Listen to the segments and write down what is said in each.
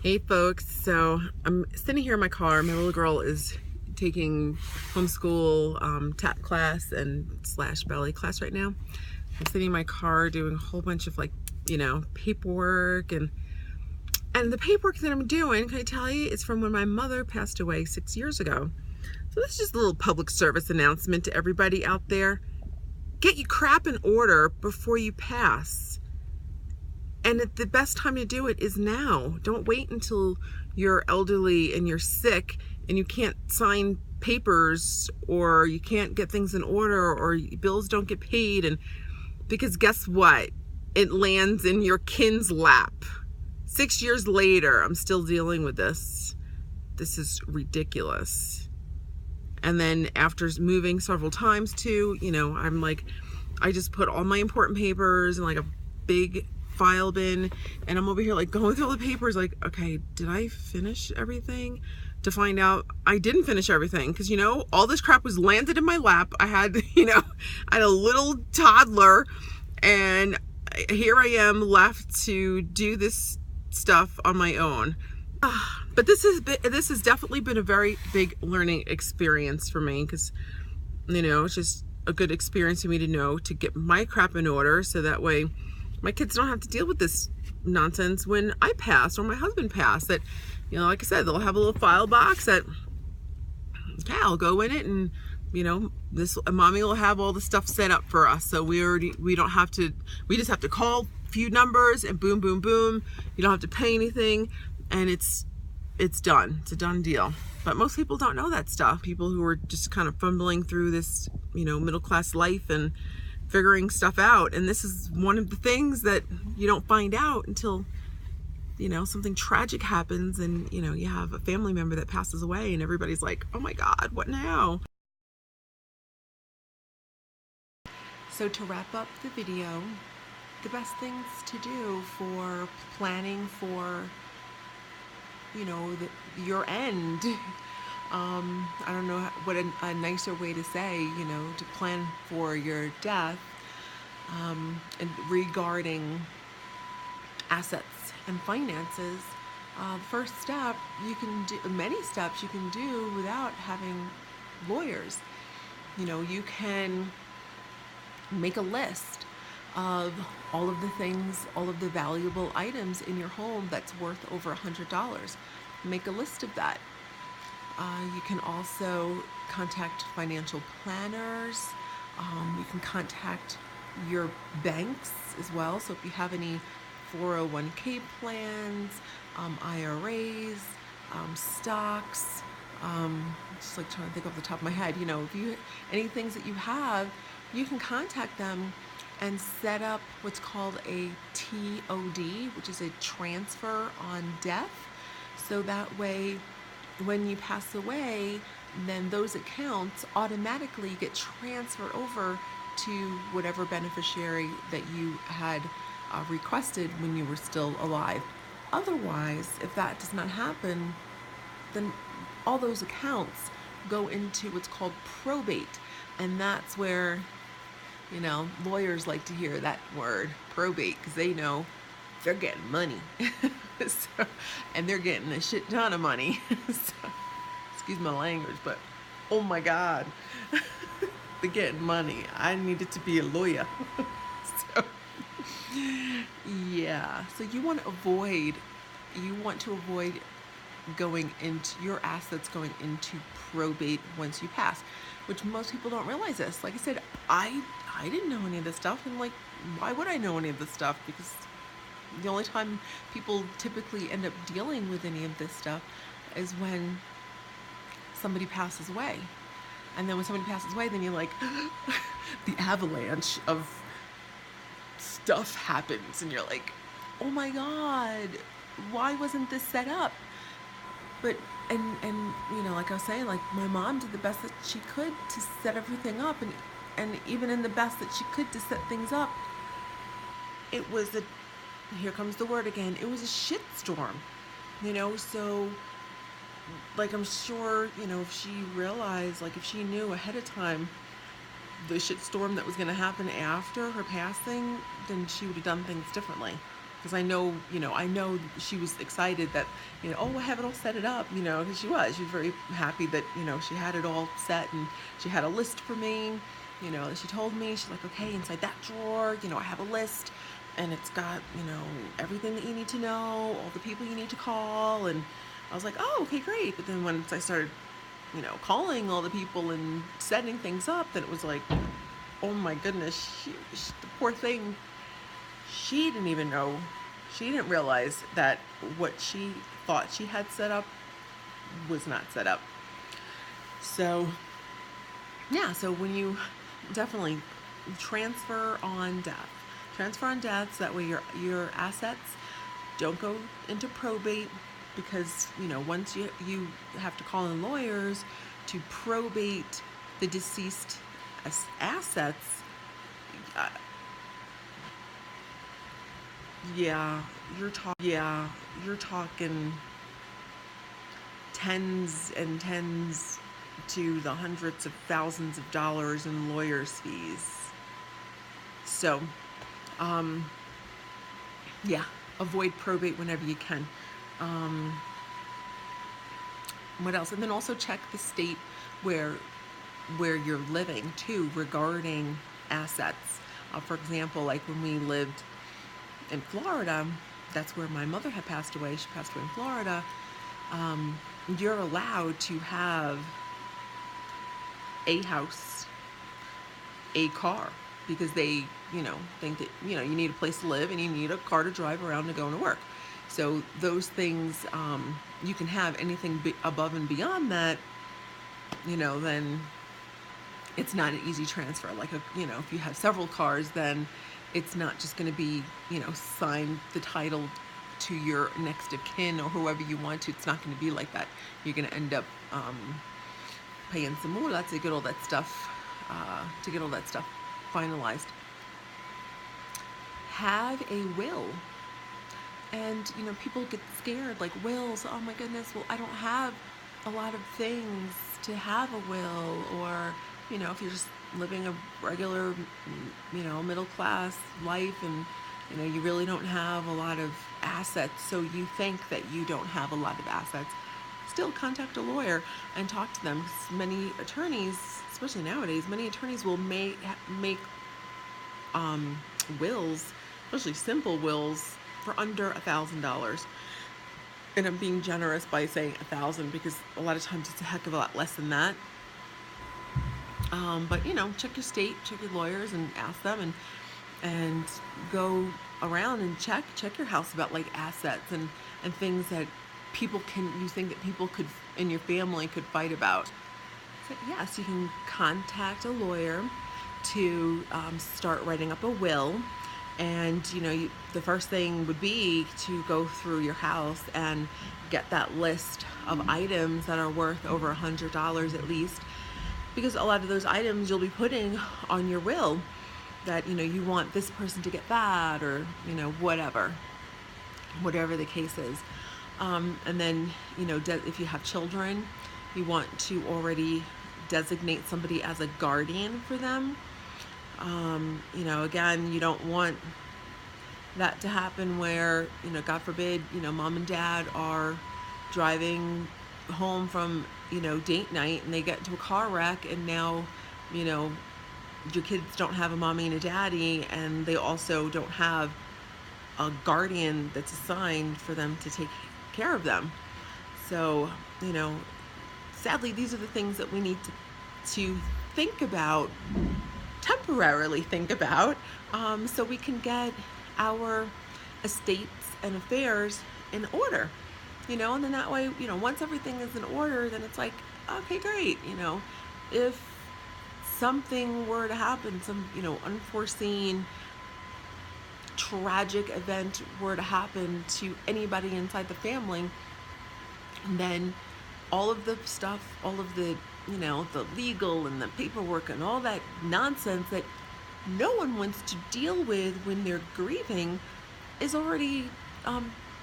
Hey folks, so I'm sitting here in my car. My little girl is taking homeschool tap class and slash ballet class right now. I'm sitting in my car doing a whole bunch of paperwork and the paperwork that I'm doing, can I tell you, it's from when my mother passed away 6 years ago. So this is just a little public service announcement to everybody out there. Get your crap in order before you pass. And the best time to do it is now. Don't wait until you're elderly and you're sick and you can't sign papers or you can't get things in order or bills don't get paid. And because guess what? It lands in your kin's lap. 6 years later, I'm still dealing with this. This is ridiculous. And then after moving several times too, I'm like, I just put all my important papers in like a big file bin, and I'm over here like going through all the papers like, okay, did I finish everything? To find out I didn't finish everything, because all this crap was landed in my lap. I had I had a little toddler, and here I am left to do this stuff on my own. But this has definitely been a very big learning experience for me, because it's just a good experience for me to know to get my crap in order, so that way my kids don't have to deal with this nonsense when I pass or my husband passed. That, like I said, they'll have a little file box that, okay, I'll go in it, and this mommy will have all the stuff set up for us. So we just have to call a few numbers and boom, boom, boom. You don't have to pay anything, and it's done. It's a done deal. But most people don't know that stuff. People who are just kind of fumbling through this, middle class life and figuring stuff out. And this is one of the things that you don't find out until, something tragic happens, and, you have a family member that passes away, and everybody's like, oh my God, what now? So to wrap up the video, the best things to do for planning for, your end. I don't know what a nicer way to say, to plan for your death, and regarding assets and finances. The first step, many steps you can do without having lawyers. You can make a list of all of the things, all of the valuable items in your home that's worth over $100. Make a list of that. You can also contact financial planners. You can contact your banks as well. So if you have any 401k plans, IRAs, stocks, just like trying to think off the top of my head, if you any things that you have, you can contact them and set up what's called a TOD, which is a transfer on death. So that way, when you pass away, then those accounts automatically get transferred over to whatever beneficiary that you had requested when you were still alive. Otherwise, if that does not happen, then all those accounts go into what's called probate. And that's where, lawyers like to hear that word, probate, because they know they're getting money. And they're getting a shit ton of money. So, excuse my language, but oh my God, they're getting money. I needed to be a lawyer. So, yeah. So you want to avoid going into your assets going into probate once you pass, which most people don't realize this. Like I said, I didn't know any of this stuff, and why would I know any of this stuff? Because the only time people typically end up dealing with any of this stuff is when somebody passes away. And then when somebody passes away, then you're like, the avalanche of stuff happens, and you're like, oh my God, why wasn't this set up? But, and like I was saying, like my mom did the best that she could to set everything up, and even in the best that she could to set things up, it was here comes the word again, it was a shitstorm, so like I'm sure, if she realized, like if she knew ahead of time the shitstorm that was going to happen after her passing, then she would have done things differently. because I know, I know she was excited that, oh, I have it all set it up, because she was very happy that, she had it all set, and she had a list for me, that she told me. She's like, okay, inside that drawer, I have a list, and it's got, everything that you need to know, all the people you need to call. And I was like, oh, okay, great. But then once I started, calling all the people and setting things up, then it was like, oh my goodness, the poor thing, she didn't even know, she didn't realize that what she thought she had set up was not set up. So yeah, so when you definitely transfer on death, so that way your assets don't go into probate, because once you have to call in lawyers to probate the deceased assets. Yeah, you're talking tens and tens to the hundreds of thousands of dollars in lawyers' fees. So, yeah, avoid probate whenever you can. What else? And then also check the state where you're living too, regarding assets. For example, like when we lived in Florida, that's where my mother had passed away. She passed away in Florida. You're allowed to have a house, a car, because they, think that, you need a place to live and you need a car to drive around to go to work. So those things, you can have anything above and beyond that, then it's not an easy transfer. Like, if you have several cars, then it's not just going to be, sign the title to your next of kin or whoever you want to. It's not going to be like that. You're going to end up paying some more to get all that stuff, finalized. Have a will. And, people get scared, like, wills, oh my goodness, well, I don't have a lot of things to have a will. Or, if you're just living a regular, middle class life, and, you really don't have a lot of assets, so you think that you don't have a lot of assets, still contact a lawyer and talk to them. Because many attorneys, especially nowadays, will make wills, especially simple wills, for under $1,000. And I'm being generous by saying 1,000, because a lot of times it's a heck of a lot less than that. But check your state, check your lawyers, and ask them, and go around and check your house about, like, assets and things that you think that people could in your family could fight about. So yes, you can contact a lawyer to start writing up a will. And the first thing would be to go through your house and get that list of items that are worth over $100 at least, because a lot of those items you'll be putting on your will, that you want this person to get that, or whatever the case is. And then if you have children, you want to already designate somebody as a guardian for them. Again, you don't want that to happen where, God forbid, mom and dad are driving home from, date night, and they get into a car wreck, and now, your kids don't have a mommy and a daddy, and they also don't have a guardian that's assigned for them to take care of them. So, sadly, these are the things that we need to think about, temporarily think about, so we can get our estates and affairs in order, and then that way, once everything is in order, then it's like, okay, great. If something were to happen, some, unforeseen tragic event were to happen to anybody inside the family, then all of the stuff, all of the, the legal and the paperwork and all that nonsense that no one wants to deal with when they're grieving is already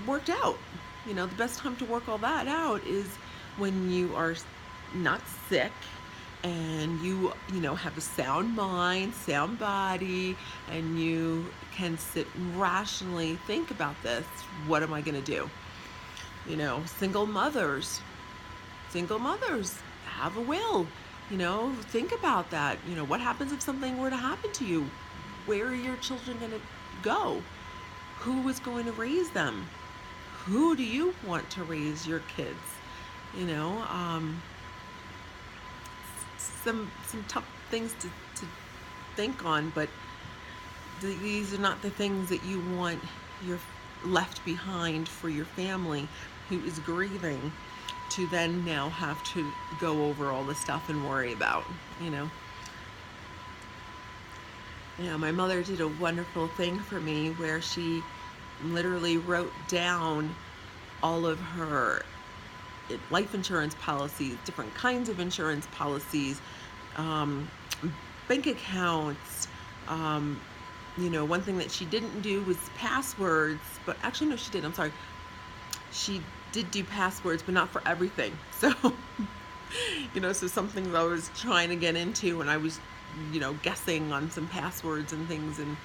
worked out. The best time to work all that out is when you are not sick and you know, have a sound mind, sound body, and you can sit and rationally think about this. What am I going to do? You know, single mothers have a will. You know, think about that. You know, what happens if something were to happen to you? Where are your children going to go? Who is going to raise them? Who do you want to raise your kids? You know, some tough things to think on, but these are not the things that you want your left behind for your family who is grieving to then now have to go over all this stuff and worry about, you know. Yeah, my mother did a wonderful thing for me where she literally wrote down all of her life insurance policies, different kinds of insurance policies, um, bank accounts. You know, one thing that she didn't do was passwords, but actually, no, she did. I'm sorry. She did do passwords, but not for everything. So, you know, so some things I was trying to get into, and I was, you know, guessing on some passwords and things, and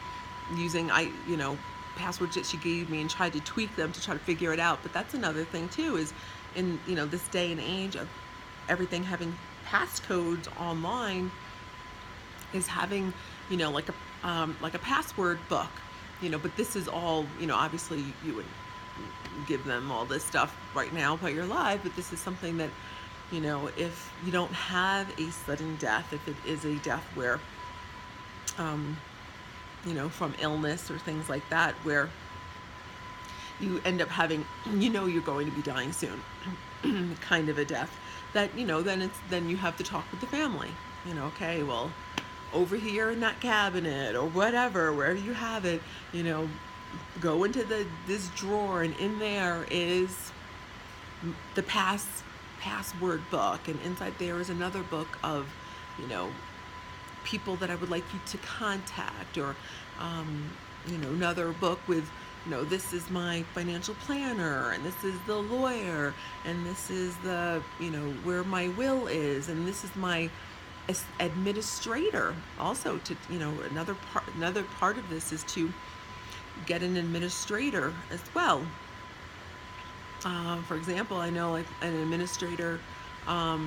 using, you know, passwords that she gave me and tried to tweak them to try to figure it out. But that's another thing too, is in, you know, this day and age of everything having passcodes online, is having, you know, like a password book, you know. But this is all, you know, obviously you would give them all this stuff right now but you're live, but this is something that, you know, if you don't have a sudden death, if it is a death where you know, from illness or things like that, where you end up having, you know, you're going to be dying soon, kind of a death, that, you know, then you have to talk with the family, you know. Okay, well, over here in that cabinet or whatever, wherever you have it, you know, go into this drawer, and in there is the password book, and inside there is another book of, you know, people that I would like you to contact, or you know, another book with, you know, this is my financial planner, and this is the lawyer, and this is the, you know, where my will is, and this is my administrator. Also, to, you know, another part of this is to get an administrator as well. For example, I know, like, an administrator, my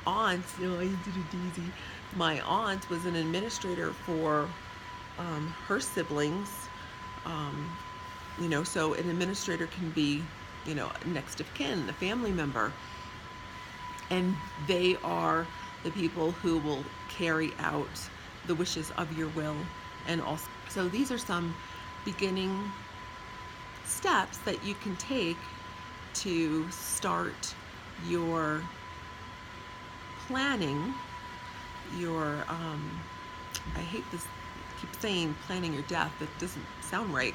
aunt, you know, I did a doozy. My aunt was an administrator for her siblings. You know, so an administrator can be, you know, next of kin, a family member, and they are the people who will carry out the wishes of your will. And also, so these are some beginning steps that you can take to start your planning, your I hate this, keep saying planning your death, that doesn't sound right.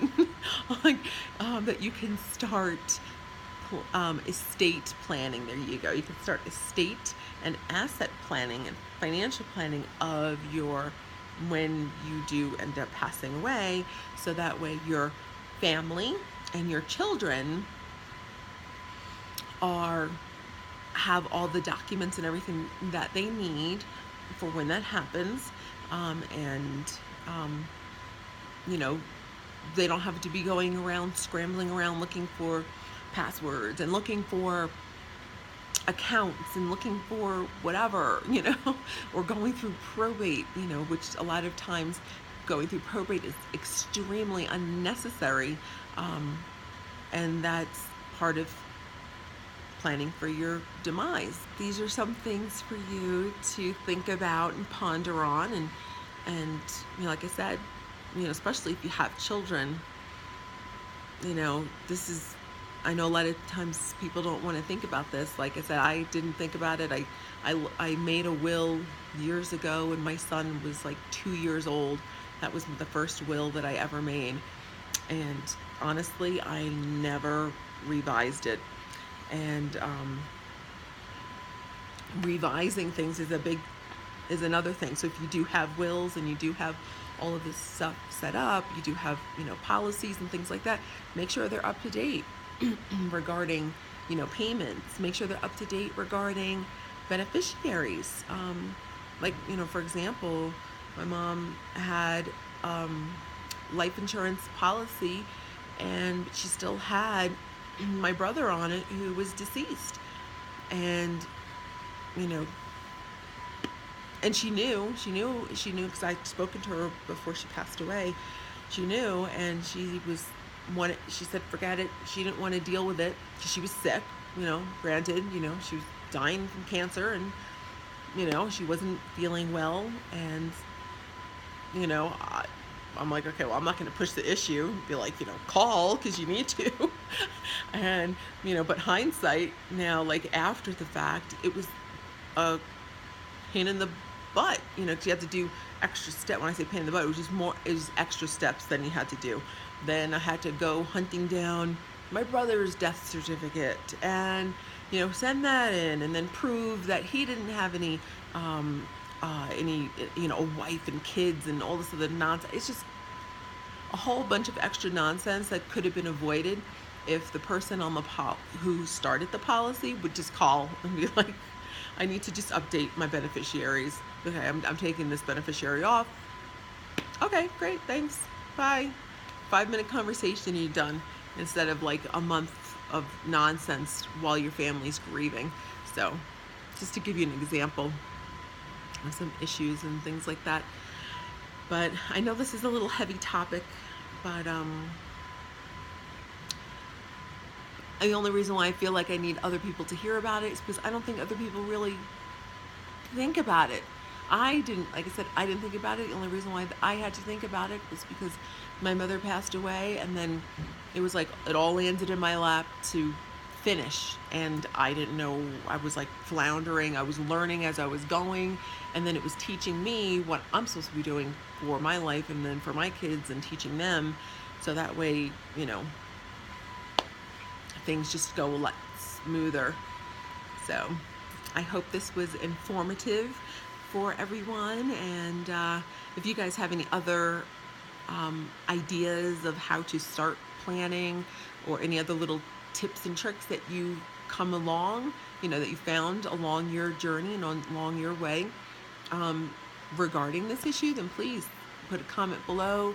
Like, that you can start estate planning. There you go. You can start estate and asset planning and financial planning of your, when you do end up passing away, so that way your family and your children have all the documents and everything that they need for when that happens, and you know, they don't have to be going around scrambling around looking for passwords and looking for accounts and looking for whatever, you know, or going through probate, you know, which a lot of times going through probate is extremely unnecessary, and that's part of planning for your demise. These are some things for you to think about and ponder on, and you know, like I said, you know, especially if you have children, you know, this is, I know a lot of times people don't want to think about this. Like I said, I didn't think about it. I made a will years ago when my son was like 2 years old. That was the first will that I ever made, and honestly, I never revised it. And revising things is another thing. So if you do have wills and you do have all of this stuff set up, you do have, you know, policies and things like that, make sure they're up to date regarding, payments. Make sure they're up to date regarding beneficiaries. Like, for example, my mom had life insurance policy, and she still had my brother on it, who was deceased. And, you know, and she knew because I'd spoken to her before she passed away. She knew, and she said forget it. She didn't want to deal with it because she was sick. Granted, she was dying from cancer, and she wasn't feeling well. And I'm like, okay, well, I'm not going to push the issue, be like, call because you need to. And but hindsight now, like after the fact, it was a pain in the butt, because you had to do extra step. When I say pain in the butt, it was extra steps than you had to do. Then I had to go hunting down my brother's death certificate and send that in, and then prove that he didn't have any a wife and kids and all this other nonsense. It's just a whole bunch of extra nonsense that could have been avoided if the person on the who started the policy would just call and be like, I need to just update my beneficiaries. Okay, I'm taking this beneficiary off. Okay, great, thanks, bye. 5-minute conversation, you're done, instead of like a month of nonsense while your family's grieving. So just to give you an example of some issues and things like that. But I know this is a little heavy topic, but the only reason why I feel like I need other people to hear about it is because I don't think other people really think about it. Like I said, I didn't think about it. The only reason why I had to think about it was because my mother passed away, and then it was like it all landed in my lap to finish, and I didn't know. I was like floundering. I was learning as I was going, and then it was teaching me what I'm supposed to be doing for my life and then for my kids, and teaching them, so that way things just go a lot smoother. So I hope this was informative for everyone, and if you guys have any other ideas of how to start planning, or any other little tips and tricks that you come along, that you found along your journey and along your way regarding this issue, then please put a comment below.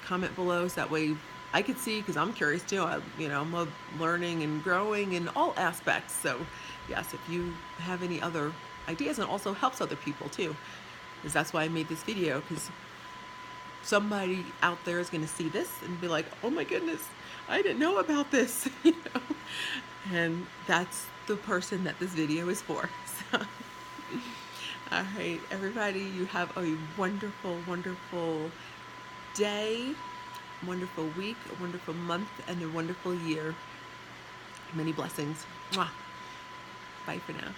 Comment below, so that way I could see, because I'm curious too. I'm learning and growing in all aspects. So yes, if you have any other ideas, and also helps other people too, because that's why I made this video, because somebody out there is going to see this and be like, oh my goodness, I didn't know about this. And that's the person that this video is for. So all right, everybody, you have a wonderful, wonderful day, wonderful week, a wonderful month, and a wonderful year. Many blessings. Mwah. Bye for now.